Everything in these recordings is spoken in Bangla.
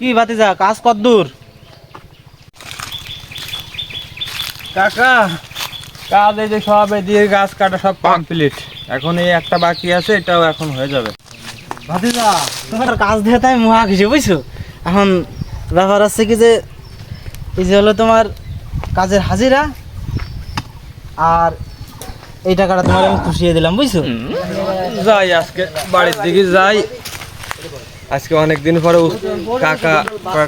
কি ভাতিজা কাজ কতদূর? কাকা কাজ এই যে সব দিয়ে গাছ কাটা সব কমপ্লিট, এখন এই একটা বাকি আছে, এটাও এখন হয়ে যাবে। ভাতিজা তোমার কাজ দিয়ে তাই মহা খুশি বুঝছো। এখন ব্যাপার আছে কি যে এই যে হলো তোমার কাজের হাজিরা আর এই টাকাটা তোমার আমি খুশিয়ে দিলাম বুঝছো। যাই আজকে বাড়ির দিকে যাই, আজকে অনেকদিন পরে কাকা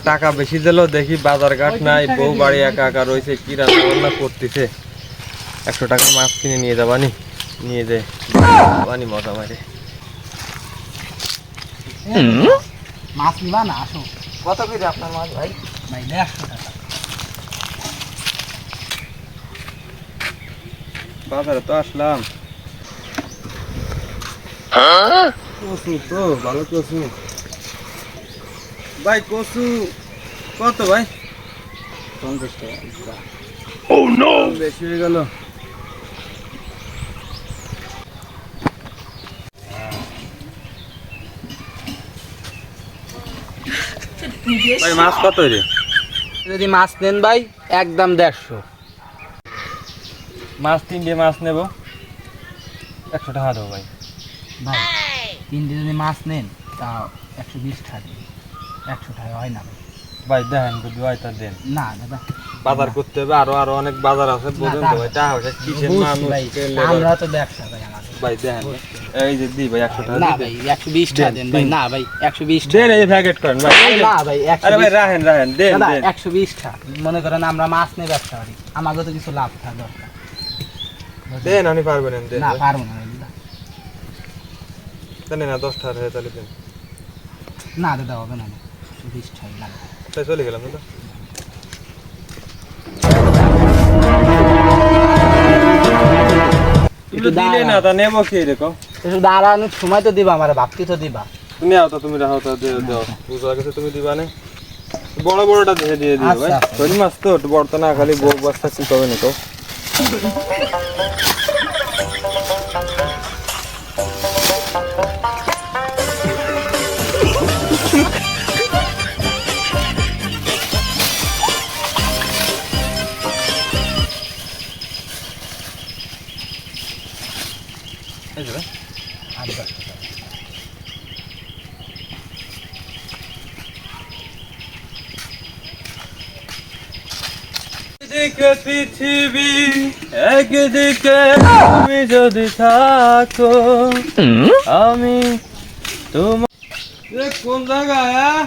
টাকা বেশি দিল, দেখি বাজার ঘাট নাই, বউ বাড়ি একা একা রয়েছে, কি রান্না বান্না করতেছে। 100 টাকার মাছ কিনে নিয়ে যাবানি, নিয়ে যে বানি মজা মারে। মাছ নিবা না? আসো। কত করে আপনার মাছ ভাই? ভাই 150 টাকা। বাজারে তো আসলাম, কচু তো ভালো কচু ভাই। কচু কত ভাই? 50 টাকা। বেশি হয়ে গেল। ভাই মাছ কত রে? যদি মাছ নেন ভাই একদম 150। মাছ 3 মাছ নেব, 100 টাকা দেবো ভাই। ভাই 3 যদি মাছ নেন তাও 120 টাকা দিন। 100 টাকা হয় না ভাই। ভাই দেখেন যদি হয় তা দেন, না দাদা বাজার করতে হবে, আরো অনেক বাজার আছে, বুঝেন তো ভাই। টাকা পয়সা কিসের মানুষ আমরা তো ব্যবসা ভাই আমাদের। ভাই দেখেন এই যে দি ভাই 100 টাকা না দিন। ভাই 120 টাকা দেন ভাই। না ভাই 120 দেন, এই প্যাকেট করেন ভাই। না ভাই আরে ভাই রাহেন রাহেন, দেন দাদা দেন। 120 টাকা। মনে করেন আমরা মাছ নিয়ে ব্যবসা করি, আমাদের তো কিছু লাভ থাকা দরকার। দেন আমি পারবেন না, দেন না পারবো না দাদা। দেন না 10 টাকা হয়ে তাহলে দেন। না দাদা হবে না, 120 টাকা লাগবে। তাই চলে গেলাম দাদা। একটু দিলে না তা নেবো কি এরকম? একটু দাঁড়ানোর সময় তো দিবা, আমার ভাবতে তো দিবা। তুমি আও তো, তুমি রাখো তো, দিয়ে দাও। বুঝা গেছে তুমি দিবা না, বড় বড়টা দিয়ে দিয়ে দিও ভাই। আচ্ছা। শোল মাছ তো বড় তো না, খালি বউ বস্তা কি কবে না তো। এই যে ভাই, আচ্ছা একদিকে পৃথিবী, একদিকে তুমি যদি থাকো, আমি তোমার কোন জায়গায়?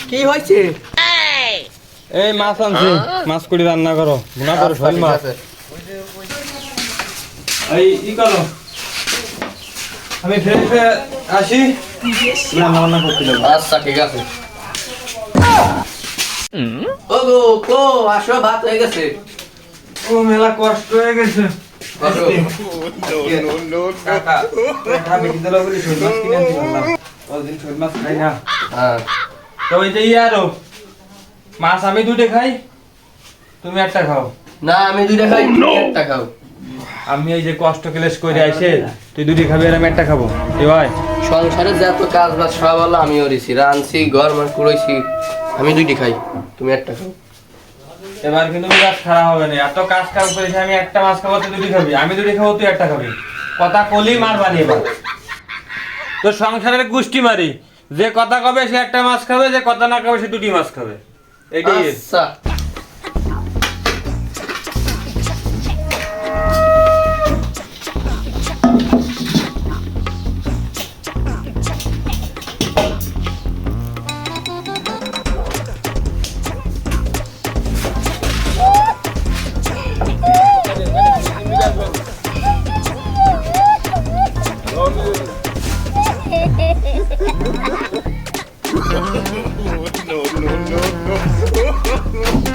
কি হয়েছে? এই মাছ আনছি, মাছ করে রান্না করো, গুণা করো শোল মাছ। এই ই করো, আমি ফ্রেন্ডে আসি, রান্না বান্না করতে দেবো। আচ্ছা ঠিক আছে। ও গো কো আসো, ভাত হয়ে গেছে। ও মেলা কষ্ট হয়ে গেছে। বসো। কাকা, কাকা বেশি দিলো বলে শোল মাছ কিনে আনছি বললাম। ওদিন শোল মাছ খাই না। হ্যাঁ তো ওই যে আরো মাছ আমি 2টে খাই, তুমি একটা খাও। না আমি 2টা খাই, তুমি একটা খাও। আমি এই যে কষ্ট ক্লেশ করে আইছে, তুই 2টি খাবি আর আমি একটা খাবো, কি ভাই? সংসারে যত কাজ বাজ সব হলো আমি ওরেছি, রাঁধছি, ঘর মার কুড়াইছি, আমি 2টি খাই, তুমি একটা খাও। এবার কিন্তু কাজ খারাপ হবে না, এত কাজ কাম করেছি, আমি একটা মাছ খাবো তুই 2টি খাবি, আমি 2টি খাবো তুই একটা খাবি, কথা কলি মার বানি। এবার তো সংসারের গুষ্টি মারি, যে কথা কবে সে একটা মাছ খাবে, যে কথা না কবে সে 2টি মাছ খাবে, এটাই। আচ্ছা no, no, no, no.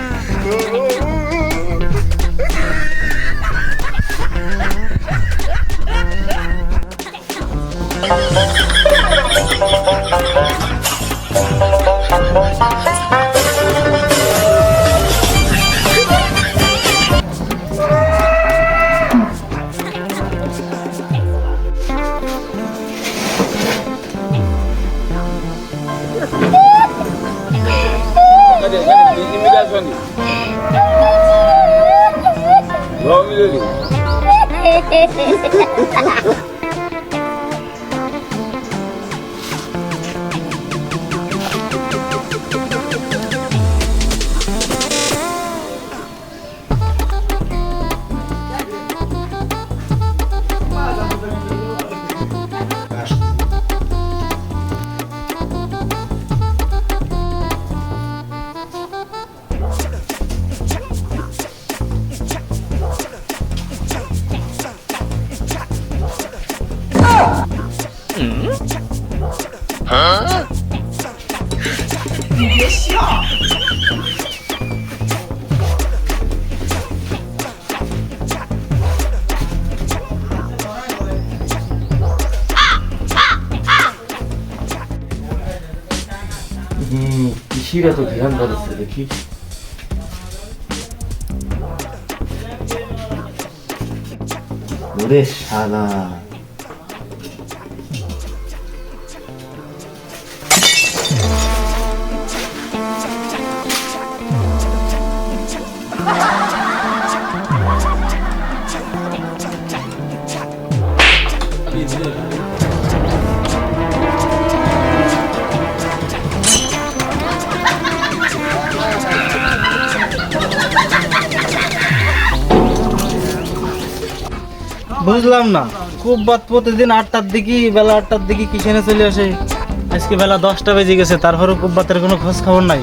কৃষিরা তো ধ্যান ধরেছে দেখি। ওরে শালা, বুঝলাম না, খুব বাদ প্রতিদিন 8টার দিকে, বেলা 8টার দিকে কিষানে চলে আসে। আজকে বেলা 10টা বেজে গেছে, তারপরে কুব্বাতের কোনো খোঁজ খবর নাই।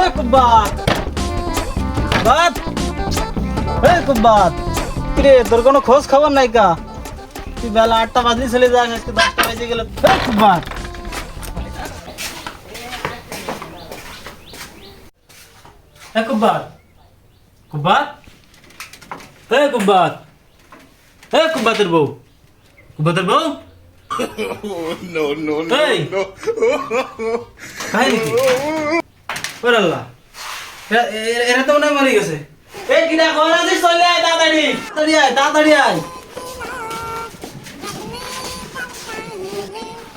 এই কুব্বাত, কুব্বাত, এই কুব্বাত, কিরে তোর কোনো খোঁজ খবর নাই কা? তুই বেলা 8টা বাজে চলে যাস, আজকে 10টা বেজে গেল। এই কুব্বাত, এই কুব্বাত, কুব্বাত, এই কুব্বাত, এই কুব্বাতের বউ, কুব্বাতের বউ, এই, কাহিনী কি? ওরে আল্লাহ, এরা তো মনে হয় মরে গেছে। এই কিনা খবর আছে, চলে আয় তাড়াতাড়ি, তাড়াতাড়ি আয়, তাড়াতাড়ি আয়।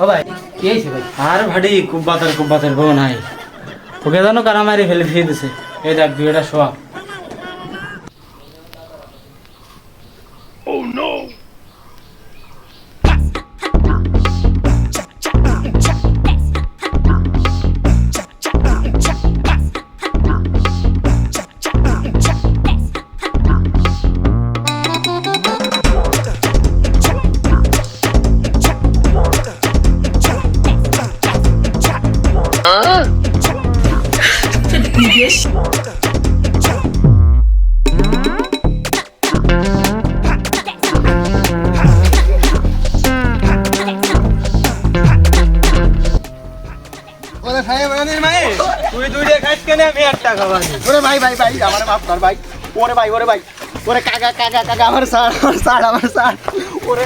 ও ভাই, কি হয়েছে ভাই? আর ভাডি কুব্বাতের বউ নাই, ওকে জানো কারা মারি ফেলে দিয়ে দিছে। এই দেখ দুইটা শোয়া। তুই দুইটা খাইস কেন, আমি একটা খাবানি। ওরে ভাই ভাই ভাই আমার মাফ কর ভাই। ওরে ভাই ওরে ভাই ওরে কাকা কাকা কাকা আমার স্যার ওরে